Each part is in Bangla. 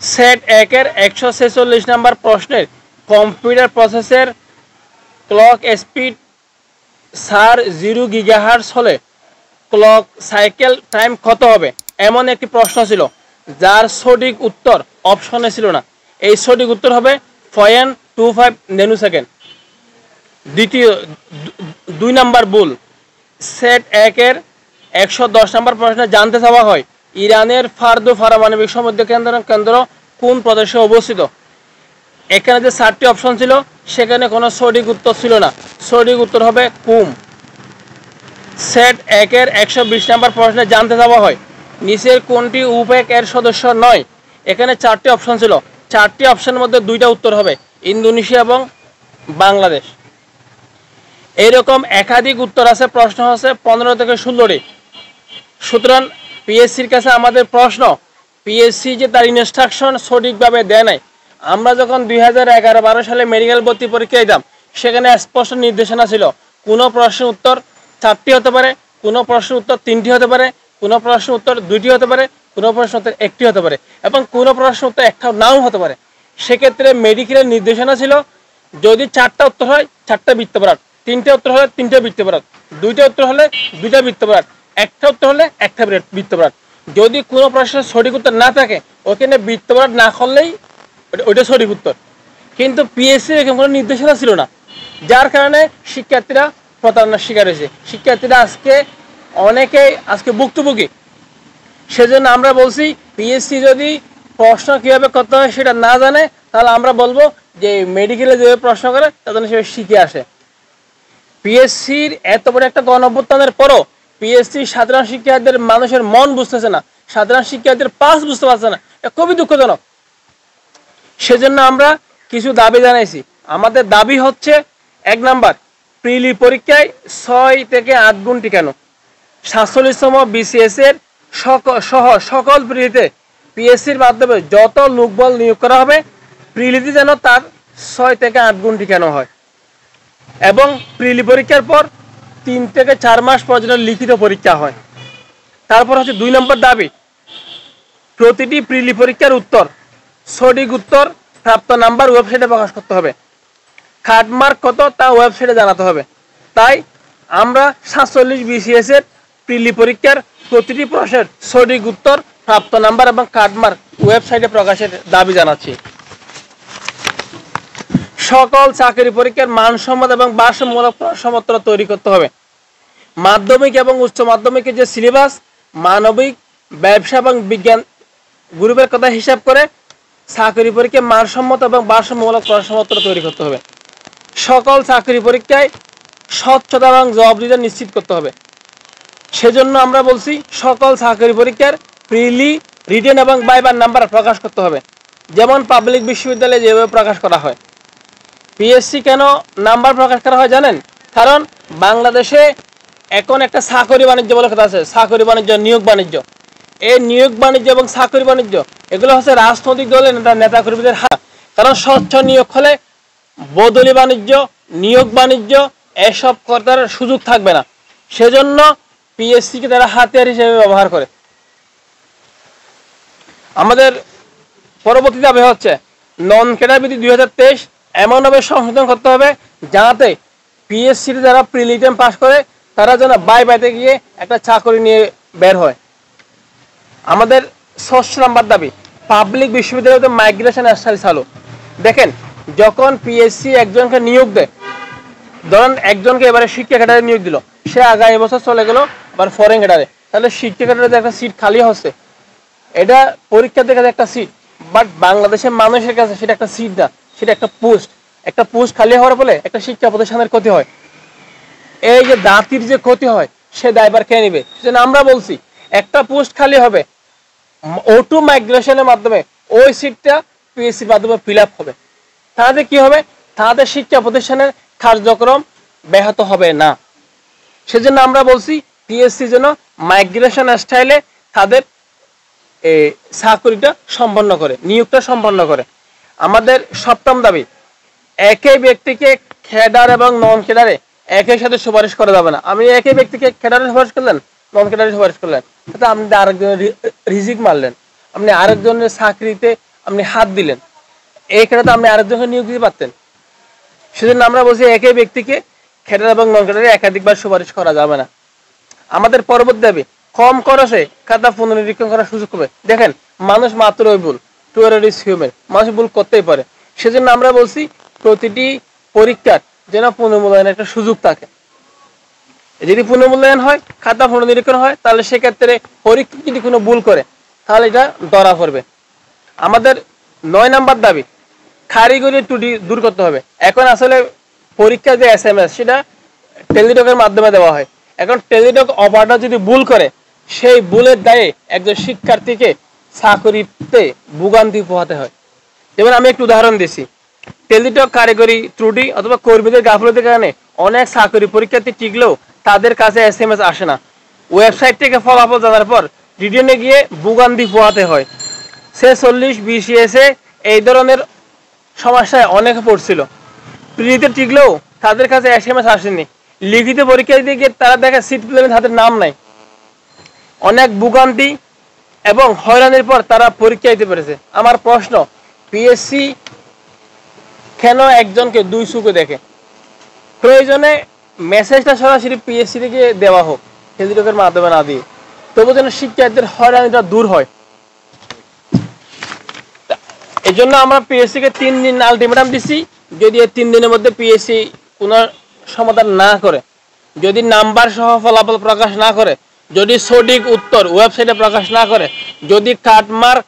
সেট 1-এর 146 নম্বর প্রশ্নের কম্পিউটার প্রসেসের ক্লক স্পিড 0 গিগাহার্টজ হলে ক্লক সাইকেল টাইম কত হবে? এমন একটি প্রশ্ন ছিল যার সঠিক উত্তর অপশনে ছিল না। এই সঠিক উত্তর হবে 0.25 ন্যানো সেকেন্ড। দ্বিতীয় 2 নম্বর ভুল। সেট 1-এর 110 নম্বর প্রশ্নে জানতে চাওয়া হয় ইরানের ফার্দো পারমাণবিক সমুদ্র কেন্দ্র কোন প্রদেশে অবস্থিত? এখানে যে 4টি অপশন ছিল সেখানে কোনো সঠিক উত্তর ছিল না। সঠিক উত্তর হবে কুম। সেট 1-এর 120 নম্বর প্রশ্নে জানতে চাওয়া হয় নিচের কোনটি ওপেক এর সদস্য নয়? এখানে 4টি অপশন ছিল, 4টি অপশনের মধ্যে 2টা উত্তর হবে, ইন্দোনেশিয়া এবং বাংলাদেশ। এইরকম একাধিক উত্তর আছে, প্রশ্ন আছে 15 থেকে 16টি। সুতরাং পিএসসির কাছে আমাদের প্রশ্ন, পিএসসি যে তার ইনস্ট্রাকশন সঠিকভাবে দেয় নাই। আমরা যখন 2011-12 সালে মেডিকেল ভর্তি পরীক্ষা দিতাম সেখানে স্পষ্ট নির্দেশনা ছিল কোনো প্রশ্নের উত্তর 4টি হতে পারে, কোনো প্রশ্নের উত্তর 3টি হতে পারে, কোনো প্রশ্নের উত্তর 2টি হতে পারে, কোনো প্রশ্নের উত্তর 1টি হতে পারে এবং কোনো প্রশ্নের উত্তর একটাও নাও হতে পারে। সেক্ষেত্রে মেডিকেলের নির্দেশনা ছিল যদি 4টা উত্তর হয় 4টা বৃত্তপাত, 3টে উত্তর হলে 3টে বৃত্তপাত, 2টা উত্তর হলে 2টা বৃত্তপাত, একটা উত্তর হলে একটা বৃত্তপাত। যদি কোনো প্রশ্নের সঠিক উত্তর না থাকে ওখানে বৃত্তপাত না করলেই ওইটা সঠিক উত্তর। কিন্তু পিএসসির এরকম কোনো নির্দেশনা ছিল না, যার কারণে শিক্ষার্থীরা প্রতারণার শিকার হয়েছে। শিক্ষার্থীরা অনেকেই ভুক্তভোগী। সেজন্য আমরা বলছি পিএসসি যদি প্রশ্ন কীভাবে করতে হয় সেটা না জানে তাহলে আমরা বলবো যে মেডিকেলে যেভাবে প্রশ্ন করে তাদের সেভাবে শিখে আসে। পিএসসির এত বড় একটা গণঅভ্যুত্থানের পরও পিএসসি সাধারণ শিক্ষার্থীদের মানুষের মন বুঝতেছে না, সাধারণ শিক্ষার্থীদের পাস বুঝতে পারছে না, এটা খুবই দুঃখজনক। সেজন্য আমরা কিছু দাবি জানাইছি। আমাদের দাবি হচ্ছে 1 নাম্বার, প্রিলি পরীক্ষায় 6 থেকে 8 গুণ টিকানো। 47তম বিসিএস এর সহ সকল প্রিলিতে পিএসসির মাধ্যমে যত লোকবল নিয়োগ করা হবে প্রিলিতে যেন তার 6 থেকে 8 গুণ টিকানো হয় এবং প্রিলি পরীক্ষার পর 3 থেকে 4 মাস পর্যন্ত লিখিত পরীক্ষা হয়। তারপর হচ্ছে 2 নম্বর দাবি, প্রতিটি প্রিলি পরীক্ষার উত্তর সঠিক উত্তর প্রাপ্ত নাম্বার ওয়েবসাইটে প্রকাশ করতে হবে। কাটমার্ক কত তা ওয়েবসাইটে জানাতে হবে। তাই আমরা 47 বিসিএস এর প্রিলি পরীক্ষার প্রতিটি প্রশ্নের সঠিক উত্তর প্রাপ্ত নাম্বার এবং কাটমার্ক ওয়েবসাইটে প্রকাশের দাবি জানাচ্ছি। সকল চাকরি পরীক্ষার মানসম্মত এবং ভারসাম্যমূলক প্রশ্নপত্র তৈরি করতে হবে। মাধ্যমিক এবং উচ্চ মাধ্যমিকের যে সিলেবাস মানবিক, ব্যবসা এবং বিজ্ঞান গ্রুপের কথা হিসাব করে চাকরি পরীক্ষায় মানসম্মত এবং ভারসাম্যমূলক প্রশ্নপত্র তৈরি করতে হবে। সকল চাকরি পরীক্ষায় স্বচ্ছতা এবং জবাবদিহিতা নিশ্চিত করতে হবে। সেজন্য আমরা বলছি সকল চাকরি পরীক্ষার প্রিলি, রিটেন এবং ভাইবার নাম্বার প্রকাশ করতে হবে, যেমন পাবলিক বিশ্ববিদ্যালয়ে যেভাবে প্রকাশ করা হয়। পিএসসি কেন নাম্বার প্রকাশ করা হয় জানেন? কারণ বাংলাদেশে এখন একটা চাকরি বাণিজ্য বলে কথা আছে, চাকরি বাণিজ্য, নিয়োগ বাণিজ্য। এই নিয়োগ বাণিজ্য এবং চাকরি বাণিজ্য এগুলো হচ্ছে রাজনৈতিক দলের নেতা কর্মীদের হাত। কারণ স্বচ্ছ নিয়োগ হলে বদলি বাণিজ্য, নিয়োগ বাণিজ্য এসব করার সুযোগ থাকবে না। সেজন্য পিএসসিকে তারা হাতিয়ার হিসেবে ব্যবহার করে। আমাদের পরবর্তী দাবি হচ্ছে নন ক্যাডার বিধি 2023 এমনভাবে সংশোধন করতে হবে যাতে পিএসসিতে যারা প্রিলিটেম পাস করে তারা যেন বাইতে গিয়ে একটা চাকরি নিয়ে বের হয়। আমাদের 6 নাম্বার দাবি, পাবলিক বিশ্ববিদ্যালয়তে মাইগ্রেশন স্টাইল চালু। দেখেন, যখন পিএসসি একজনকে নিয়োগ দেয়, ধরেন একজনকে এবারে শিক্ষা ক্যাডারে নিয়োগ দিল, সে আগামী বছর চলে গেল আবার ফরেন ক্যাডারে, তাহলে শিক্ষা ক্যাডারে একটা সিট খালি হচ্ছে, এটা পরীক্ষাতে কাছে একটা সিট, বাট বাংলাদেশের মানুষের কাছে সেটা একটা সিট না, সেটা একটা পোস্ট। একটা পোস্ট খালি হওয়ার ফলে একটা শিক্ষা প্রতিষ্ঠানের ক্ষতি হয়। এই যে জাতির যে ক্ষতি হয় সে দায়ভার কে নেবে? সেজন্য আমরা বলছি একটা পোস্ট খালি হবে, অটো মাইগ্রেশনের মাধ্যমে ওই সিটটা পিএসসির মাধ্যমে ফিল আপ হবে। তাহলে কি হবে? তাদের শিক্ষা প্রতিষ্ঠানের কার্যক্রম ব্যাহত হবে না। সেজন্য আমরা বলছি পিএসসি যেন মাইগ্রেশন স্টাইলে তাদের চাকরিটা সম্পন্ন করে, নিয়োগটা সম্পন্ন করে। আমাদের 7ম দাবি, একই ব্যক্তিকে ক্যাডার এবং নন ক্যাডারে একই সাথে সুপারিশ করা যাবে না। আমি একই ব্যক্তিকে ক্যাডারে সুপারিশ করলেন, নন ক্যাডারে সুপারিশ করলেন, তাতে আপনি আরেকজনের রিজিক মারলেন, আপনি আরেকজনের চাকরিতে আপনি হাত দিলেন, এই ক্ষেত্রে আপনি আরেকজনকে নিয়োগ দিতে পারতেন। সেজন্য আমরা বলছি একই ব্যক্তিকে ক্যাডার এবং নন ক্যাডারে একাধিকবার সুপারিশ করা যাবে না। আমাদের পরবর্তী দাবি, কম খরচে খাতা পুনর্নিরীক্ষণ করার সুযোগ হবে। দেখেন, মানুষ মাত্রই ভুল, টুয়ার ইজ হিউম্যান, মানুষ ভুল করতেই পারে। সেজন্য আমরা বলছি প্রতিটি পরীক্ষার যেন পুনর্মূল্যায়নের একটা সুযোগ থাকে। যদি পুনর্মূল্যায়ন হয়, খাতা পুনর্নিরীক্ষণ হয়, তাহলে সেক্ষেত্রে পরীক্ষক যদি কোনো ভুল করে তাহলে এটা ধরা পড়বে। আমাদের 9 নাম্বার দাবি, কারিগরি ত্রুটি দূর করতে হবে। এখন আসলে পরীক্ষা যে SMS সেটা টেলিটকের মাধ্যমে দেওয়া হয়। এখন টেলিটক অপারেটর যদি ভুল করে, সেই ভুলের দায়ে একজন শিক্ষার্থীকে চাকরিতে ভোগান্তি পোহাতে হয়। যেমন আমি একটু উদাহরণ দিচ্ছি, টেলিটক কারিগরি ত্রুটি অথবা কর্মীদের গাফলতির কারণে অনেক চাকরি পরীক্ষার্থী টিকলেও তাদের কাছে SMS আসে না। ওয়েবসাইট থেকে ফলাফল জানার পর রিটার্নে গিয়ে ভোগান্তি পোহাতে হয়। 46 BCS এই ধরনের সমস্যায় অনেকে পড়ছিল, প্রিলিতে টিকলেও তাদের কাছে SMS আসেনি। লিখিত পরীক্ষা দিতে গিয়ে তারা দেখে সিট প্লেনে তাদের নাম নাই। অনেক ভোগান্তি এবং হয়রানির পর তারা পরীক্ষা দিতে পেরেছে। আমার প্রশ্ন, পিএসসি কেন একজনকে দুই চোখে দেখে? প্রয়োজনে মেসেজটা সরাসরি পিএসসি থেকে দেওয়া হোক, টেলিটকের মাধ্যমে না দিয়ে, তবু যেন শিক্ষার্থীদের হয়রানিটা দূর হয়। এই জন্য আমরা পিএসসি কে 3 দিন আলটিমেটাম দিচ্ছি। যদি এই 3 দিনের মধ্যে পিএসসি কোনো সমাধান না করে, যদি নাম্বার সহ ফলাফল প্রকাশ না করে, যদি সঠিক উত্তর ওয়েবসাইটে প্রকাশ না করে, যদি কাটমার্ক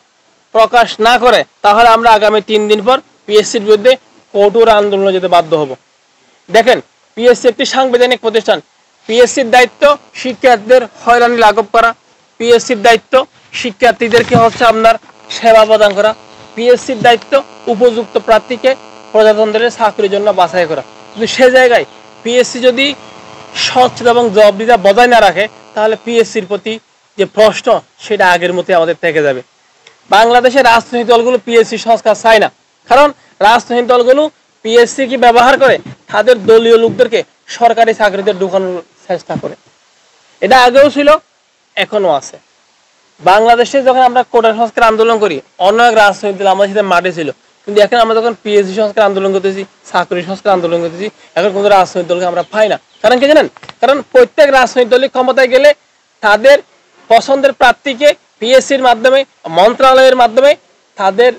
প্রকাশ না করে, তাহলে আমরা আগামী 3 দিন পর পিএসসির বিরুদ্ধে কঠোর আন্দোলনে যেতে বাধ্য হব। দেখেন, পিএসসি একটি সাংবিধানিক প্রতিষ্ঠান। পিএসসির দায়িত্ব শিক্ষার্থীদের হয়রানি লাঘব করা, পিএসসির দায়িত্ব শিক্ষার্থীদেরকে হচ্ছে আপনার সেবা প্রদান করা, পিএসসির দায়িত্ব উপযুক্ত প্রার্থীকে প্রজাতন্ত্রের চাকরির জন্য বাছাই করা। কিন্তু সে জায়গায় পিএসসি যদি স্বচ্ছতা এবং জবাবদিহিতা বজায় না রাখে, তাহলে পিএসসির প্রতি যে প্রশ্ন সেটা আগের মতোই আমাদের থেকে যাবে। বাংলাদেশের রাজনৈতিক দলগুলো পিএসসি সংস্কার চায় না, কারণ রাজনৈতিক দলগুলো পিএসসি কি ব্যবহার করে তাদের দলীয় লোকদেরকে সরকারি চাকরিতে ঢুকানোর চেষ্টা করে। এটা আগেও ছিল, এখনো আছে। বাংলাদেশে যখন আমরা কোটা সংস্কার আন্দোলন করি, অনেক রাজনৈতিক দল আমাদের সাথে মাঠে ছিল, কিন্তু এখন আমরা যখন পিএসসি সংস্কার আন্দোলন করতেছি, চাকরি সংস্কার আন্দোলন করতেছি, এখন কোনো রাজনৈতিক দলকে আমরা পাই না। কারণ কি জানেন? কারণ প্রত্যেক রাজনৈতিক দলই ক্ষমতায় গেলে তাদের পছন্দের প্রার্থীকে পিএসসির মাধ্যমে, মন্ত্রণালয়ের মাধ্যমে তাদের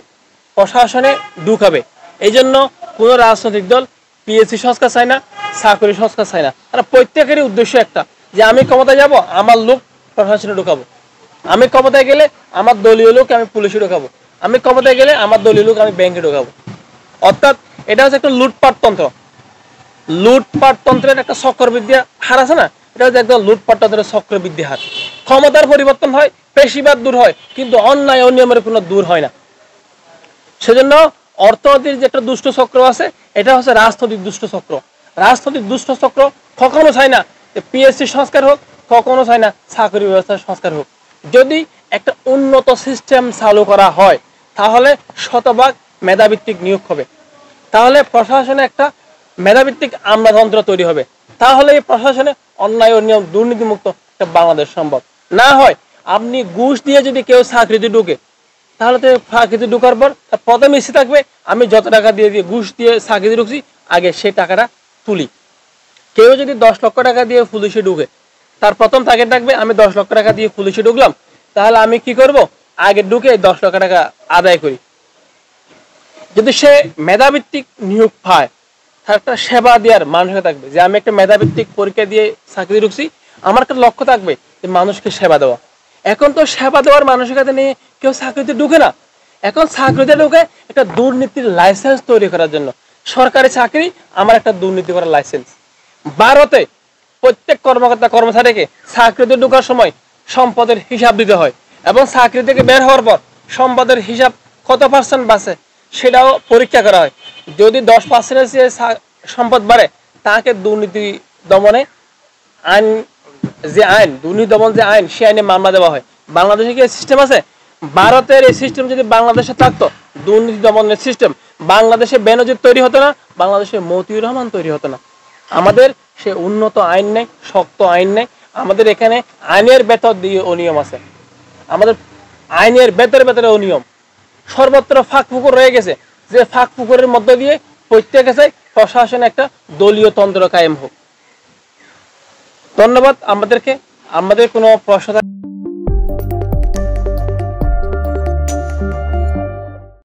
প্রশাসনে ঢুকাবে। এই জন্য কোনো রাজনৈতিক দল পিএসসি সংস্কার চায় না, চাকরি সংস্কার চায় না। আর প্রত্যেকেরই উদ্দেশ্য একটা, যে আমি ক্ষমতায় যাব, আমার লোক প্রশাসনে ঢুকাবো। আমি ক্ষমতায় গেলে আমার দলীয় লোক আমি পুলিশে ঢোকাবো, আমি ক্ষমতায় গেলে আমার দলীয় লোক আমি ব্যাংকে ঢোকাবো। অর্থাৎ এটা হচ্ছে একটা লুটপাট তন্ত্র। লুটপাট তন্ত্রের একটা চক্রবৃদ্ধি হার আছে না, এটা হচ্ছে একদম লুটপাট তন্ত্রের চক্রবৃদ্ধি হার। ক্ষমতার পরিবর্তন হয়, পেশিবাদ দূর হয়, কিন্তু অন্যায় অনিয়মের কোনো দূর হয় না। সেজন্য অর্থনীতির যে একটা দুষ্ট চক্র আছে, এটা হচ্ছে রাজনৈতিক দুষ্ট চক্র। রাজনৈতিক দুষ্ট চক্র কখনো চায় না পিএসসি সংস্কার হোক, কখনো চায় না চাকরি ব্যবস্থার সংস্কার হোক। যদি একটা উন্নত সিস্টেম চালু করা হয়, তাহলে শতভাগ মেধাভিত্তিক নিয়োগ হবে, তাহলে প্রশাসনে একটা মেধাভিত্তিক আমলাতন্ত্র তৈরি হবে, তাহলে এই প্রশাসনে অন্যায় অনিয়ম দুর্নীতিমুক্ত একটা বাংলাদেশ সম্ভব। না হয় আপনি ঘুষ দিয়ে যদি কেউ চাকরিতে ঢুকে, তাহলে তো চাকরিতে ঢুকার পর তার প্রথম ইচ্ছে থাকবে আমি যত টাকা দিয়ে ঘুষ দিয়ে চাকরিতে ঢুকছি, আগে সেই টাকাটা তুলি। কেউ যদি 10 লক্ষ টাকা দিয়ে পুলিশে ঢুকে, তার প্রথম টার্গেট থাকবে আমি 10 লক্ষ টাকা দিয়ে পুলিশে ঢুকলাম, তাহলে আমি কি করব, আগে ঢুকে 10 লক্ষ টাকা আদায় করি। যদি সে মেধাভিত্তিক নিয়োগ পায়, তার একটা সেবা দেওয়ার মানসিকতা থাকবে, যে আমি একটা মেধাভিত্তিক পরীক্ষা দিয়ে চাকরি ঢুকছি, আমার একটা লক্ষ্য থাকবে যে মানুষকে সেবা দেওয়া। এখন তো সেবা দেওয়ার মানসিকতা নিয়ে কেউ চাকরিতে ঢুকে না। এখন চাকরিতে ঢুকে একটা দুর্নীতির লাইসেন্স তৈরি করার জন্য। সরকারি চাকরি আমার একটা দুর্নীতি করার লাইসেন্স। ভারতে প্রত্যেক কর্মকর্তা কর্মচারীকে চাকরিতে ঢোকার সময় সম্পদের হিসাব দিতে হয়, এবং চাকরি থেকে বের হওয়ার পর সম্পদের হিসাব কত % বাড়ছে সেটাও পরীক্ষা করা হয়। যদি 10% সম্পদ বাড়ে, তাকে দুর্নীতি দমনে আইন, যে আইন দুর্নীতি দমন যে আইন, সে আইনে মামলা দেওয়া হয়। বাংলাদেশে কি সিস্টেম আছে? ভারতের এই সিস্টেম যদি বাংলাদেশে থাকতো, দুর্নীতি দমনের সিস্টেম, বাংলাদেশে বেনজির তৈরি হতো না, বাংলাদেশে মতিউর রহমান তৈরি হতো না। আমাদের সে উন্নত আইন নেই, শক্ত আইন নেই। আমাদের এখানে আইনের ভেতর দিয়ে অনিয়ম আছে, আমাদের আইনের ভেতরে ভেতরে অনিয়ম। সর্বত্র ফাঁক ফুকুর রয়ে গেছে, যে ফাঁক ফুকুরের মধ্য দিয়ে প্রত্যেকে চাই প্রশাসনে একটা দলীয় তন্ত্র কায়েম হোক। ধন্যবাদ। আমাদের কোনো প্রশ্ন